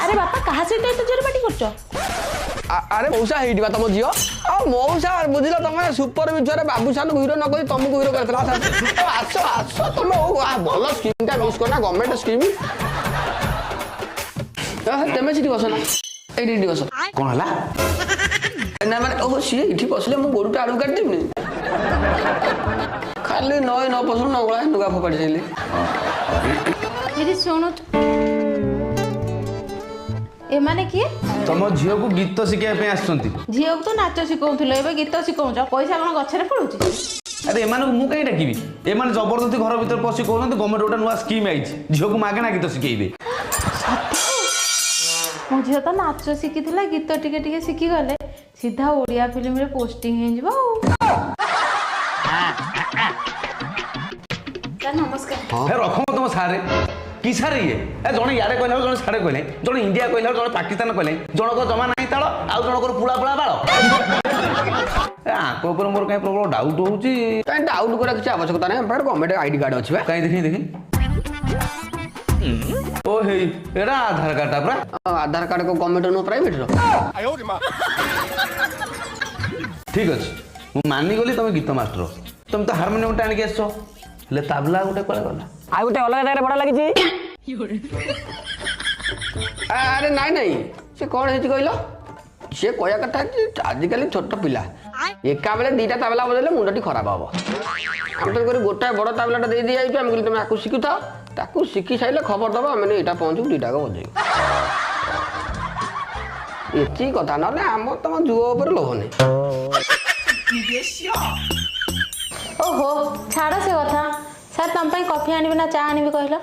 अरे बापा कहा सहित एत जोर पाटी करछ अरे मौसा हेइडी बा तम जियो आ मौसा बुझिला तमे सुपर विचरे बाबूसान हिरो न कहि तुमको हिरो करतला आसो आसो तुम भल स्कीम टा मिस करना गवर्नमेंट स्कीम तेमे सिटी बसना एडी बस कौन हला ना माने ओहो सी इठी बसले मु गोडुटा आलू काट देमनी खाली नय न पसंद न गळा नुगा फोपाडी देली दीदी सुनु ए माने किए तुम झील को गीत शिखाई आसुँच झील को तो नाच शिखाउथिलो एबे गीत शिखाउछ पैसा कोन गछरे पडुची अरे एमान मु कहीं डाकिबी एमान जबरदस्ती घर भीतर पशि कहते गवर्नमेंट गोटे नुआ स्कीम आई झील को मागेना गीत शिखेबे मो झील तो नाच शिखिथिला गीत टिके टिके शिखि गले सीधा ओडिया फिल्म रे पोस्टिंग हे जिवो नमस्कार हे रखम तुम सारे कि सारे ये जड़े यारे कहला जड़े साड़े कहले जड़े इंडिया कहला जड़े पाकिस्तान कहले जनक जमा नहीं ताल आउ जनकर पुला पुला बाल आंख ऊपर मोर कहीं प्रबल डाउट होउची काई डाउट करा किछ आवश्यकता नै हमर गवर्नमेंट आईडी कार्ड अछि बा कहीं देखी देखी ओ हे एरा आधार कार्ड अपरा आधार कार्ड को गवर्नमेंट नो प्राइवेट रो आयो रे मां ठीक अछि मु मानि गली तुम गीत मास्टर तुम तो हारमोनियम टाणी के आसो ले तबला गोटे कोले गला आ गोटे अलग जगह बड़ा लागिची अरे नाई नाई से कौन है कहल सी कह कथा आजिकल छोट पिला एका बेले दीटा ताबला बजेले मुंडटी खराब हम हम तो गोटाए बड़ ताबलाटा दे दी जाइए आम तुम आपको शिखु था ताकू शिखी सारे खबर दबा आम यहाँ पहुँचू दीटा को बजे एति कथा ना आम तुम जुओ पर लोभ नहीं ओहो छाड़ से कथा सर तुम कॉफी आनिबे ना चा आनिबे कहलो